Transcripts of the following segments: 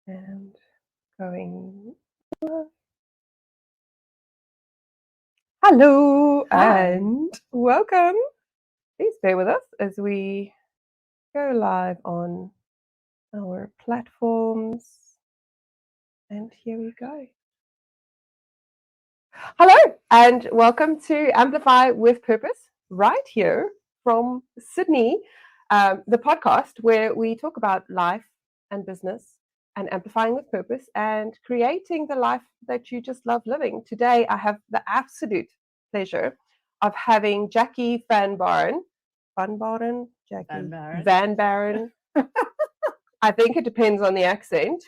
And going. Hello and welcome. Please bear with us as we go live on our platforms. And here we go. Hello and welcome to Amplify with Purpose, right here from Sydney, the podcast where we talk about life and business and amplifying with purpose and creating the life that you just love living. Today, I have the absolute pleasure of having Jackie van Baren. Van Baren? Jackie Van Baren. Van Baren. I think it depends on the accent.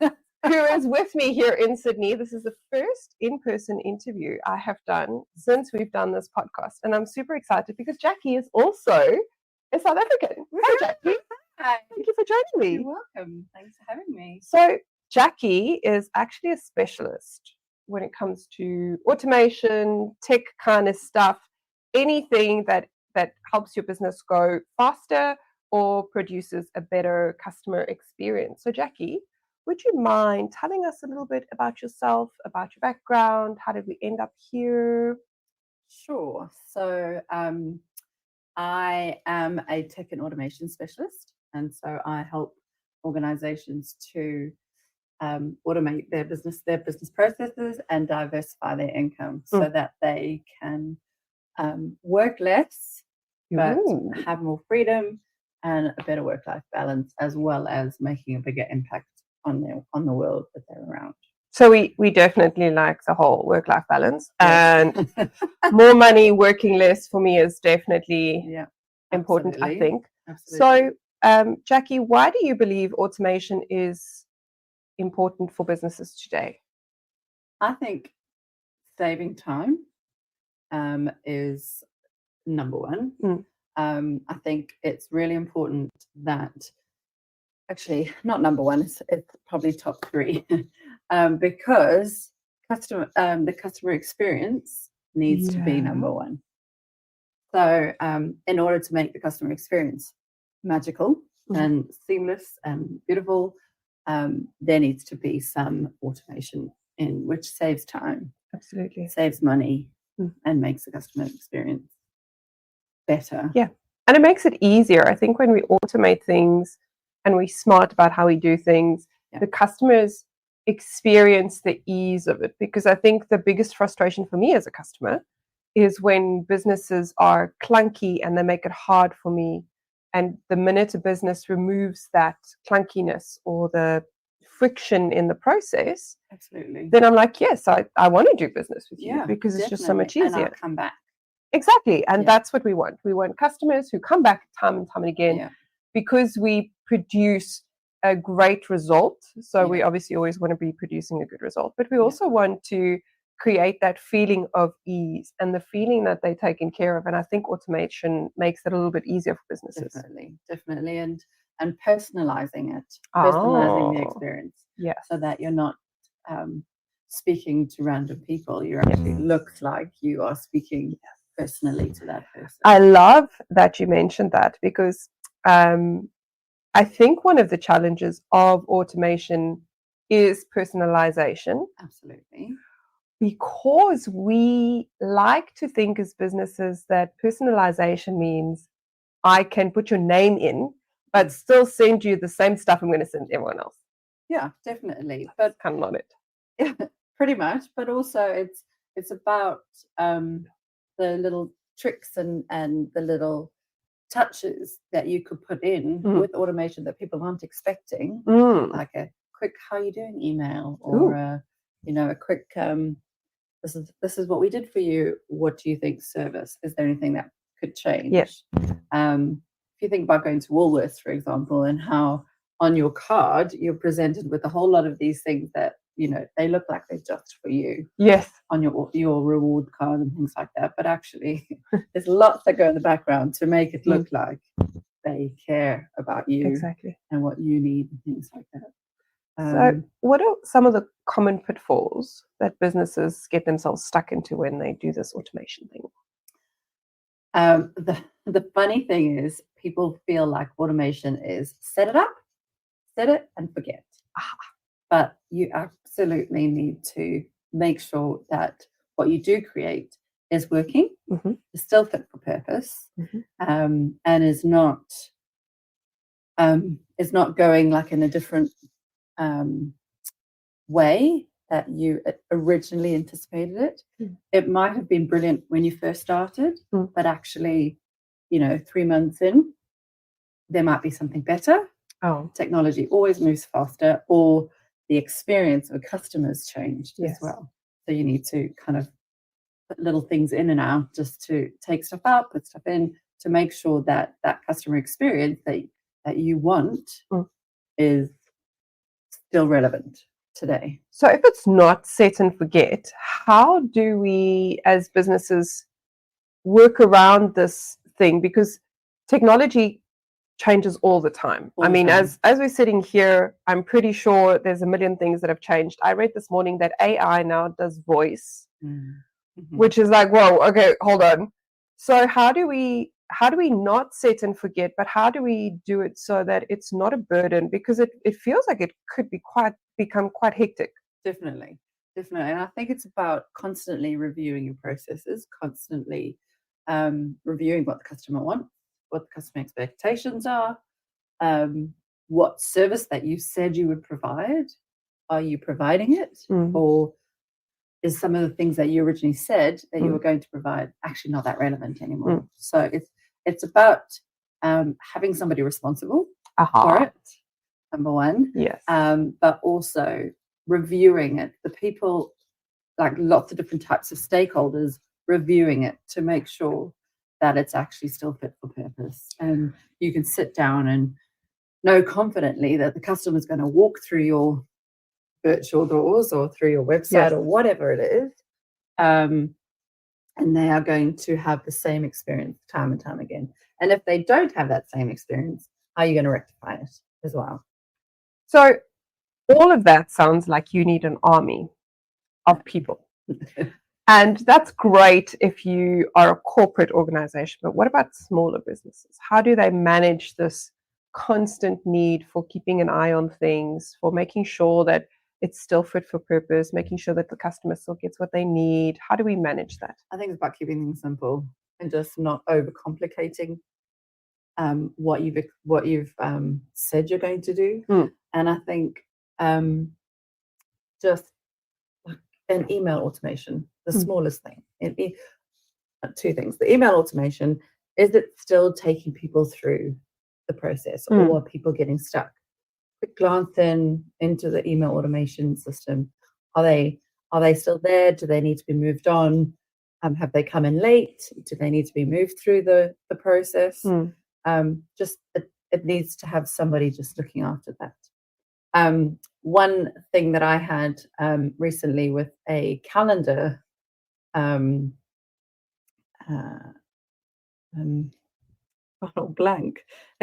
Who is with me here in Sydney. This is the first in-person interview I have done since we've done this podcast. And I'm super excited because Jackie is also a South African. Hi, Jackie. Hi. Thank you for joining me. You're welcome. Thanks for having me. So Jackie is actually a specialist when it comes to automation, tech kind of stuff, anything that helps your business go faster or produces a better customer experience. So Jackie, would you mind telling us a little bit about yourself, about your background? How did we end up here? Sure. So I am a tech and automation specialist. And so I help organizations to automate their business processes and diversify their income so that they can work less, but have more freedom and a better work-life balance, as well as making a bigger impact on the world that they're around. So we definitely like the whole work-life balance, and more money, working less for me is definitely important, I think. Absolutely. So Jackie, why do you believe automation is important for businesses today? I think saving time is number one. I think it's really important that, actually not number one, it's probably top three, because the customer experience needs to be number one. So in order to make the customer experience magical and seamless and beautiful, there needs to be some automation in which saves time, absolutely, saves money, and makes the customer experience better. Yeah, and it makes it easier. I think when we automate things and we're smart about how we do things, the customers experience the ease of it. Because I think the biggest frustration for me as a customer is when businesses are clunky and they make it hard for me. And the minute a business removes that clunkiness or the friction in the process, absolutely, then I'm like, yes, I want to do business with you because it's just so much easier. And I'll come back. Exactly. And that's what we want. We want customers who come back time and time and again because we produce a great result. So we obviously always want to be producing a good result, but we also want to create that feeling of ease and the feeling that they're taken care of. And I think automation makes it a little bit easier for businesses. Definitely. And personalizing it, personalizing the experience. Yeah. So that you're not speaking to random people. You actually look like you are speaking personally to that person. I love that you mentioned that because I think one of the challenges of automation is personalization. Absolutely. Because we like to think as businesses that personalization means I can put your name in, but still send you the same stuff I'm going to send everyone else. Yeah, definitely. But kind of not it. Yeah, pretty much. But also it's about the little tricks and the little touches that you could put in with automation that people aren't expecting, like a quick "how you doing" email, or a quick this is what we did for you. What do you think? Service. Is there anything that could change? Yes. If you think about going to Woolworths, for example, and how on your card you're presented with a whole lot of these things that they look like they're just for you. Yes. On your reward card and things like that, but actually there's lots that go in the background to make it look like they care about you and what you need and things like that. So what are some of the common pitfalls that businesses get themselves stuck into when they do this automation thing? The funny thing is people feel like automation is set it up, set it and forget. But you absolutely need to make sure that what you do create is working, is still fit for purpose, and is not going like in a different way that you originally anticipated it. It might have been brilliant when you first started, but actually, 3 months in, there might be something better. Technology always moves faster, or the experience of customers changed as well. So you need to kind of put little things in and out, just to take stuff out, put stuff in, to make sure that that customer experience that you want is still relevant today. So if it's not set and forget, how do we as businesses work around this thing? Because technology changes all the time. As we're sitting here, I'm pretty sure there's a million things that have changed. I read this morning that AI now does voice, which is like, whoa, okay, hold on. So how do we not set and forget, but how do we do it so that it's not a burden? Because it feels like it could become quite hectic. Definitely. And I think it's about constantly reviewing your processes, constantly reviewing what the customer wants, what the customer expectations are, what service that you said you would provide, are you providing it? Or is some of the things that you originally said that you were going to provide actually not that relevant anymore? So it's about having somebody responsible for it, number one. Yes. But also reviewing it. The people, like lots of different types of stakeholders, reviewing it to make sure that it's actually still fit for purpose. And you can sit down and know confidently that the customer is going to walk through your virtual doors or through your website or whatever it is, and they are going to have the same experience time and time again. And if they don't have that same experience, how are you going to rectify it as well? So all of that sounds like you need an army of people. And that's great if you are a corporate organization, but what about smaller businesses? How do they manage this constant need for keeping an eye on things, for making sure that it's still fit for purpose, making sure that the customer still gets what they need? How do we manage that? I think it's about keeping things simple and just not overcomplicating what you've said you're going to do. And I think just like an email automation, the smallest thing. Two things. The email automation, is it still taking people through the process, or are people getting stuck? Quick glance into the email automation system. Are they still there? Do they need to be moved on? Have they come in late? Do they need to be moved through the process? Just it needs to have somebody just looking after that. One thing that I had recently with a calendar a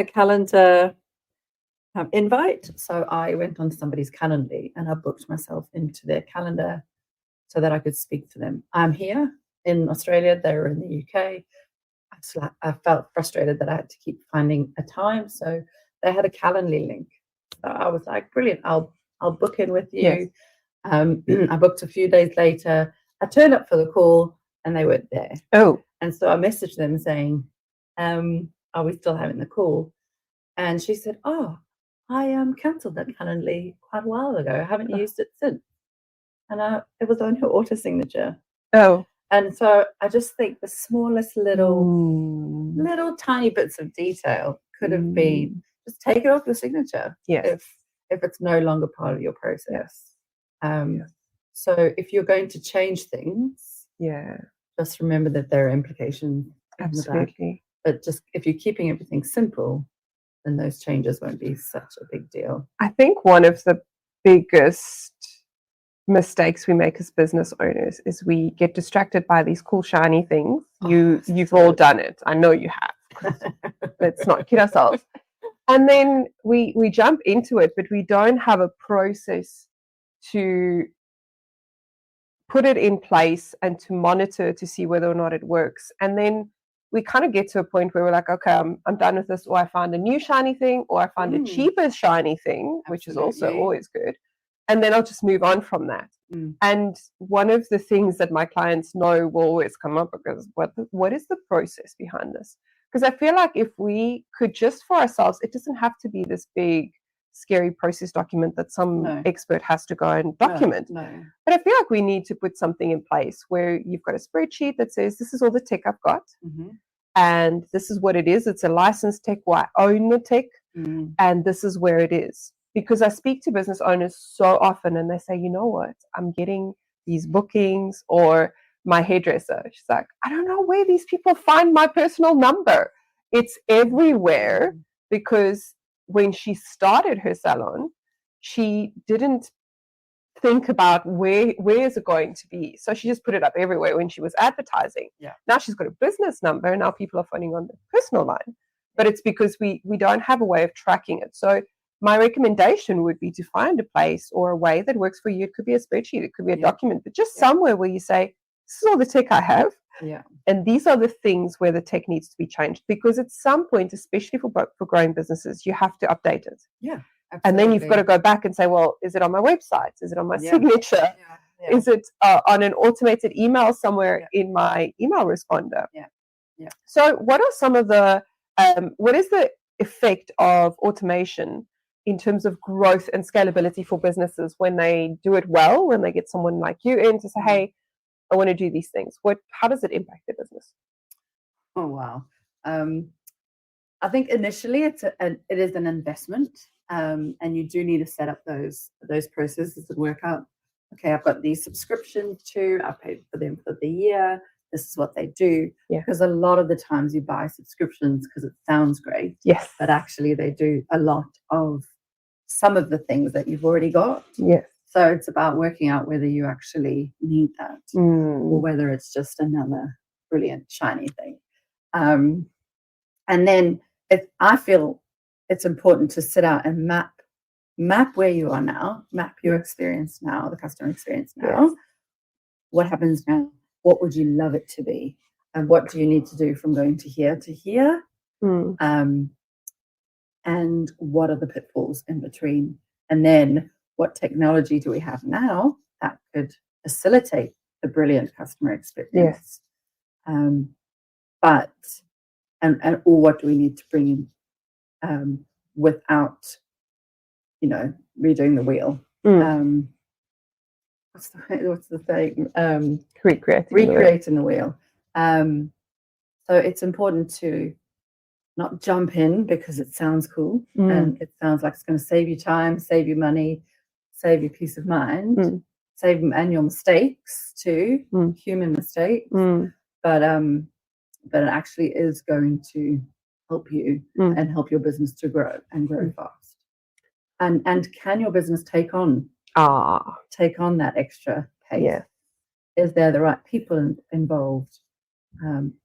calendar invite. So I went on somebody's Calendly and I booked myself into their calendar so that I could speak to them. I'm here in Australia, they're in the UK. I felt frustrated that I had to keep finding a time, so they had a Calendly link. So I was like, brilliant, I'll book in with you. I booked a few days later. I turned up for the call and they weren't there. And so I messaged them saying, are we still having the call? And she said, I cancelled that Calendly quite a while ago. I haven't used it since. And it was on her auto signature. And so I just think the smallest little tiny bits of detail could have been, just take it off your signature if it's no longer part of your process. So if you're going to change things, just remember that there are implications. Absolutely. But just if you're keeping everything simple, then those changes won't be such a big deal. I think one of the biggest mistakes we make as business owners is we get distracted by these cool shiny things. You've all done it. I know you have. Let's not kid ourselves. And then we jump into it, but we don't have a process to put it in place and to monitor to see whether or not it works. And then we kind of get to a point where we're like, okay, I'm done with this, or I find a new shiny thing, or I find a cheaper shiny thing, which is also always good. And then I'll just move on from that. And one of the things that my clients know will always come up because what is the process behind this? Because I feel like if we could just for ourselves, it doesn't have to be this big, scary process document that some expert has to go and document. No. But I feel like we need to put something in place where you've got a spreadsheet that says, this is all the tech I've got. And this is what it is. It's a licensed tech where I own the tech. And this is where it is. Because I speak to business owners so often and they say, you know what, I'm getting these bookings, or my hairdresser, she's like, I don't know where these people find my personal number. It's everywhere, because when she started her salon, she didn't think about where is it going to be. So she just put it up everywhere when she was advertising. Now she's got a business number, and now people are phoning on the personal line. But it's because we don't have a way of tracking it. So my recommendation would be to find a place or a way that works for you. It could be a spreadsheet, it could be a document, but just somewhere where you say, this is all the tech I have. And these are the things where the tech needs to be changed. Because at some point, especially for growing businesses, you have to update it. Absolutely. And then you've got to go back and say, well, is it on my website? Is it on my signature? Is it on an automated email somewhere in my email responder? So what are some of the, what is the effect of automation in terms of growth and scalability for businesses when they do it well, when they get someone like you in to say, hey, I want to do these things? How does it impact their business? Oh, wow. I think initially it is an investment, and you do need to set up those processes and work out, okay, I've got these subscriptions too, I paid for them for the year, this is what they do. Because a lot of the times you buy subscriptions because it sounds great, but actually they do a lot of some of the things that you've already got. So it's about working out whether you actually need that, or whether it's just another brilliant shiny thing. And then I feel it's important to sit out and map where you are now, map your experience now, the customer experience now. What happens now? What would you love it to be? And what do you need to do from going to here to here? And what are the pitfalls in between? And then what technology do we have now that could facilitate the brilliant customer experience? Or what do we need to bring in without, redoing the wheel? What's the thing? Recreating the wheel. So it's important to not jump in because it sounds cool and it sounds like it's going to save you time, save you money, save you peace of mind, save your mistakes too, human mistakes. But it actually is going to help you and help your business to grow and grow fast. And can your business take on that extra pace? Is there the right people involved?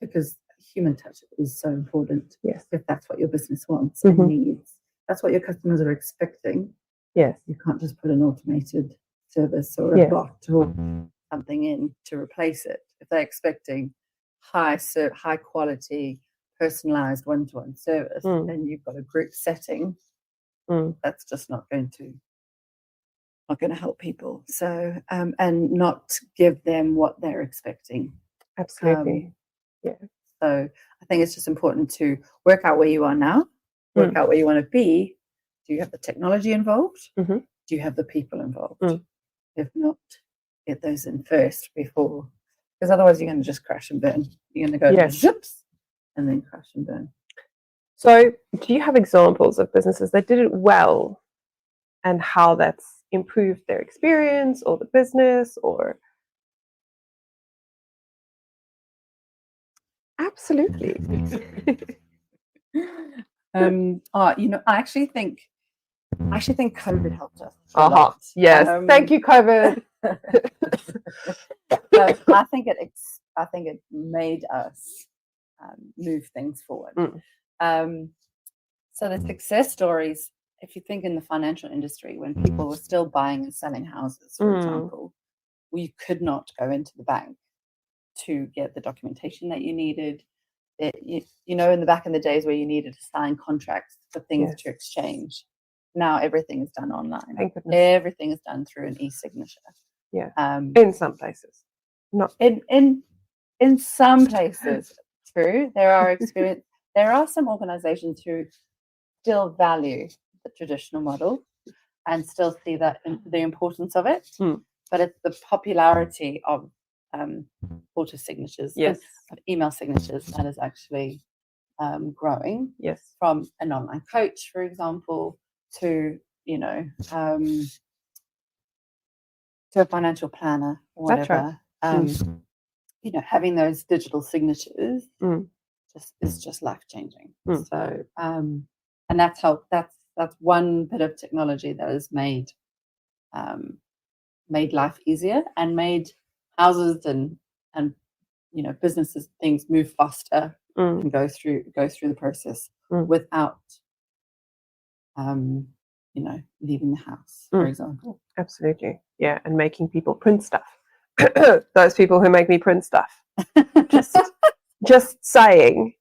Because human touch is so important. If that's what your business wants and needs, that's what your customers are expecting. You can't just put an automated service or a bot or something in to replace it. If they're expecting high quality, personalized one-to-one service, and you've got a group setting, that's just not going to help people. So and not give them what they're expecting. Absolutely. So I think it's just important to work out where you are now, work out where you want to be. Do you have the technology involved? Do you have the people involved? If not, get those in first before, because otherwise you're going to just crash and burn. You're going to go zips and then crash and burn. So do you have examples of businesses that did it well and how that's improved their experience or the business? Or absolutely. I actually think COVID helped us a lot. Yes, thank you, COVID. I think it made us move things forward. So the success stories, if you think in the financial industry, when people were still buying and selling houses, for example, you could not go into the bank to get the documentation that you needed. you know, in the back in the days where you needed to sign contracts for things Yes. to exchange, now everything is done online. Thank goodness. Everything is done through an e-signature. Yeah. Um, In some places, not in some places, true. There are some organizations who still value the traditional model and still see that the importance of it. But it's the popularity of auto signatures, yes, of email signatures, that is actually growing. yes, From an online coach, for example, to to a financial planner or That's right. whatever. You know, having those digital signatures is just life changing. So, and that's one bit of technology that has made life easier and made houses and businesses, things move faster and go through the process without leaving the house, for example. Absolutely. Yeah, and making people print stuff. Those people who make me print stuff. Just saying.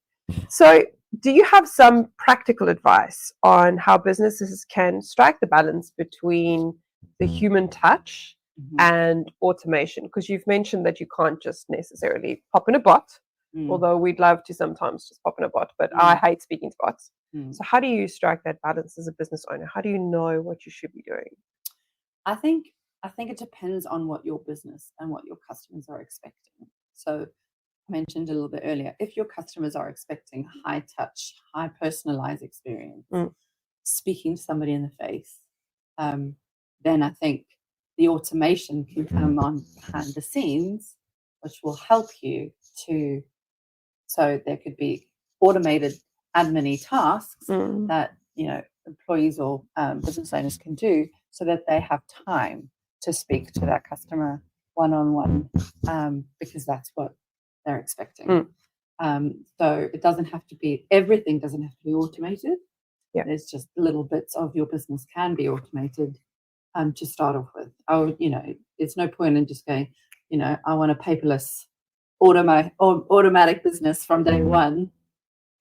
So, do you have some practical advice on how businesses can strike the balance between the human touch and automation? Because you've mentioned that you can't just necessarily pop in a bot, although we'd love to sometimes just pop in a bot, but I hate speaking to bots. So how do you strike that balance as a business owner? How do you know what you should be doing? I think it depends on what your business and what your customers are expecting. So I mentioned a little bit earlier, if your customers are expecting high touch, high personalized experience, speaking to somebody in the face, then I think the automation can come on behind the scenes, which will help you to, so there could be automated admin tasks that, employees or business owners can do so that they have time to speak to that customer one-on-one, because that's what they're expecting. So it doesn't have to be, everything doesn't have to be automated. Yeah. There's just little bits of your business can be automated to start off with. It's no point in just going, I want a paperless automatic business from day one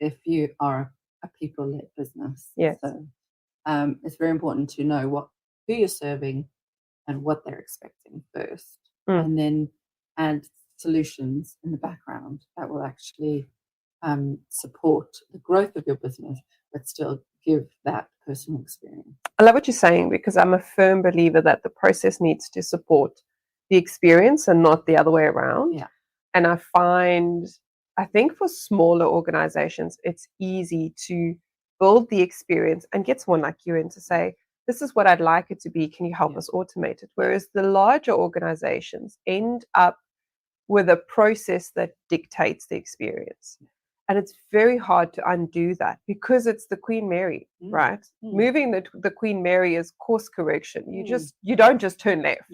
if you are a people-led business. Yes. So it's very important to know who you're serving and what they're expecting first, and then add solutions in the background that will actually support the growth of your business, but still give that personal experience. I love what you're saying, because I'm a firm believer that the process needs to support the experience and not the other way around. Yeah. And I think for smaller organizations, it's easy to build the experience and get someone like you in to say, this is what I'd like it to be. Can you help us automate it? Whereas the larger organizations end up with a process that dictates the experience. And it's very hard to undo that because it's the Queen Mary, right? Moving the Queen Mary is course correction. You don't just turn left,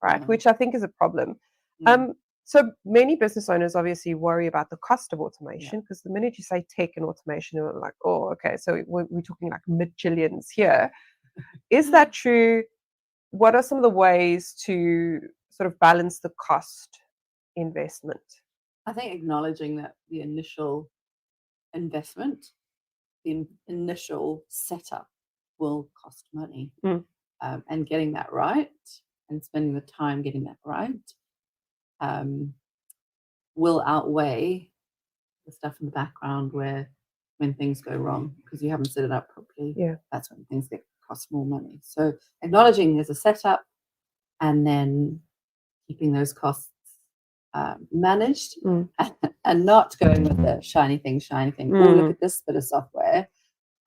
right? Which I think is a problem. So many business owners obviously worry about the cost of automation, because the minute you say tech and automation, you're like, oh, okay, so we're talking like mid-jillions here. Is that true? What are some of the ways to sort of balance the cost investment? I think acknowledging that the initial investment, the initial setup will cost money, and getting that right and spending the time getting that right will outweigh the stuff in the background when things go wrong because you haven't set it up properly. That's when things cost more money. So acknowledging there's a setup and then keeping those costs managed and not going with the shiny thing. Oh, look at this bit of software.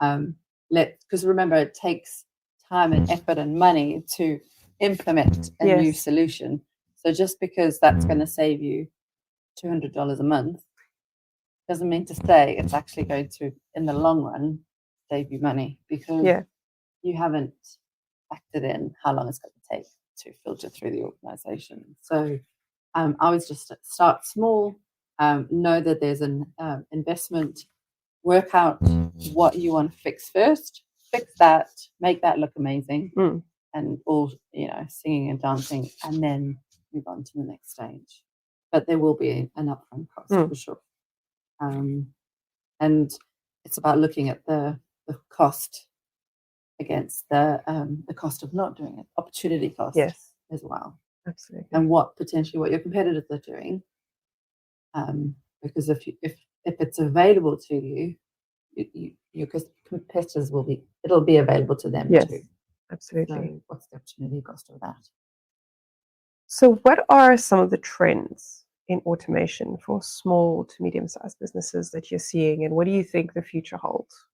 Because remember, it takes time and effort and money to implement a new solution. So just because that's going to save you $200 a month doesn't mean to say it's actually going to, in the long run, save you money, because you haven't factored in how long it's going to take to filter through the organization. So I always just start small, know that there's an investment, work out what you want to fix first, fix that, make that look amazing, and all, singing and dancing, and then move on to the next stage. But there will be an upfront cost for sure. And it's about looking at the cost against the cost of not doing it, opportunity cost as well. Absolutely. And what your competitors are doing. Because if it's available to you, your competitors it'll be available to them too. Absolutely. So what's the opportunity cost of that? So what are some of the trends in automation for small to medium-sized businesses that you're seeing, and what do you think the future holds?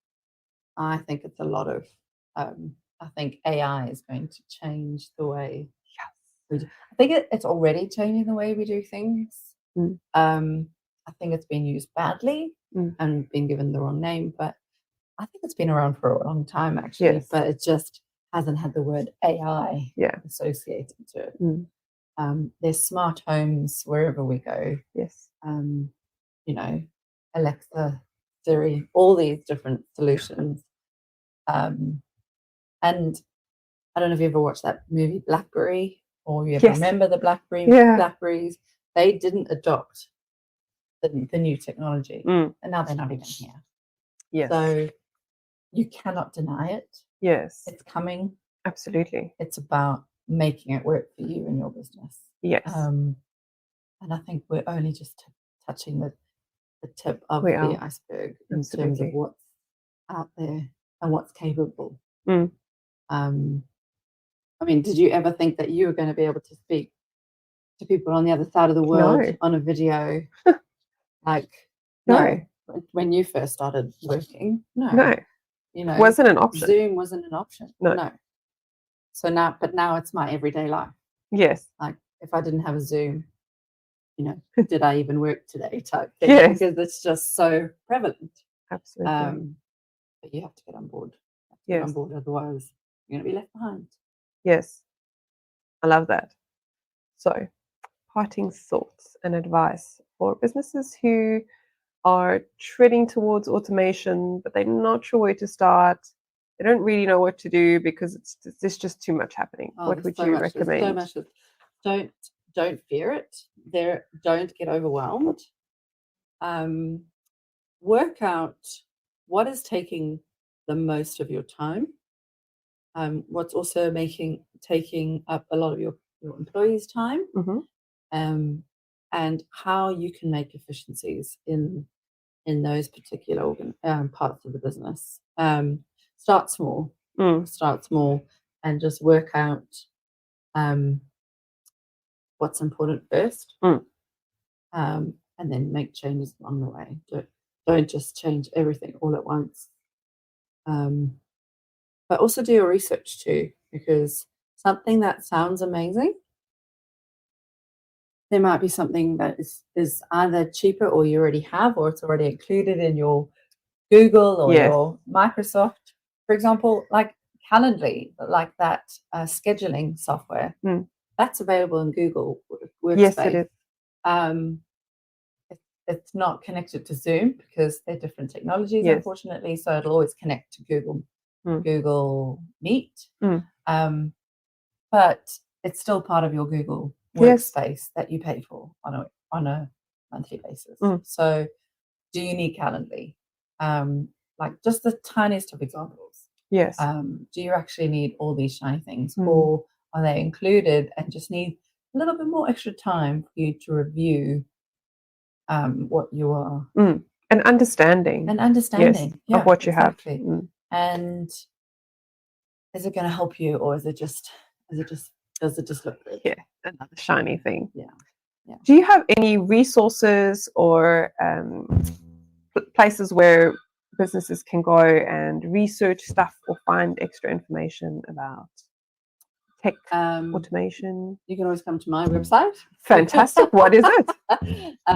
I think it's a lot of I think AI is going to change the way we do. I think it's already changing the way we do things. I think it's been used badly and been given the wrong name, but I think it's been around for a long time actually, but it just hasn't had the word AI associated to it. There's smart homes wherever we go. Yes. Alexa, Siri, all these different solutions. And I don't know if you ever watched that movie Blackberry, or you ever remember the Blackberries. They didn't adopt the new technology, and now they're not even here. Yes. So you cannot deny it. Yes. It's coming. Absolutely. It's about making it work for you and your business. Yes. And I think we're only just touching the tip of the iceberg in terms of what's out there and what's capable. I mean, did you ever think that you were going to be able to speak to people on the other side of the world on a video? No. When you first started working, no. Wasn't an option. Zoom wasn't an option. No. So now it's my everyday life. Yes. Like if I didn't have a Zoom, did I even work today? Type thing. Yes. Because it's just so prevalent. Absolutely. But you have to get on board. Get on board, otherwise you're going to be left behind. Yes. I love that. So, parting thoughts and advice for businesses who are treading towards automation, but they're not sure where to start. They don't really know what to do because there's just too much happening. What would you recommend? So much. Don't fear it. Don't get overwhelmed. Work out what is taking the most of your time. What's also taking up a lot of your employees' time. And how you can make efficiencies in those particular parts of the business. Start small. Start small and just work out what's important first, and then make changes along the way. Don't just change everything all at once. But also do your research too, because something that sounds amazing, there might be something that is either cheaper or you already have, or it's already included in your Google or your Microsoft. For example, like Calendly, like that scheduling software, that's available in Google Workspace. Yes, it is. It's not connected to Zoom because they're different technologies, unfortunately. So it'll always connect to Google Meet. But it's still part of your Google Workspace that you pay for on a monthly basis. So do you need Calendly? Like just the tiniest of examples. Yes. Do you actually need all these shiny things, or are they included and just need a little bit more extra time for you to review what you are and understanding of what you have. And is it going to help you, or does it just look good? Yeah, another shiny thing. Yeah. Do you have any resources or places where businesses can go and research stuff or find extra information about tech automation? You can always come to my website. Fantastic. What is it?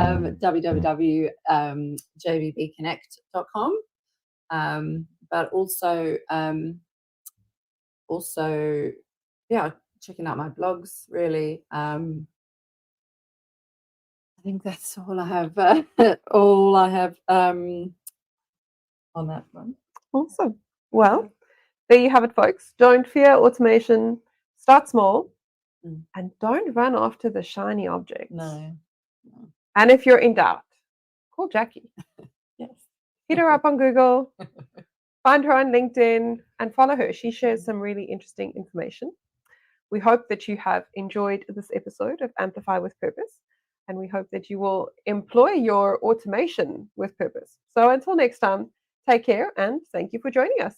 www.jvbconnect.com. But also checking out my blogs, really. I think that's all I have. On that one. Awesome. Well, there you have it, folks. Don't fear automation. Start small, and don't run after the shiny objects. No. And if you're in doubt, call Jackie. Yes. Hit her up on Google, find her on LinkedIn, and follow her. She shares some really interesting information. We hope that you have enjoyed this episode of Amplify with Purpose, and we hope that you will employ your automation with purpose. So until next time, take care and thank you for joining us.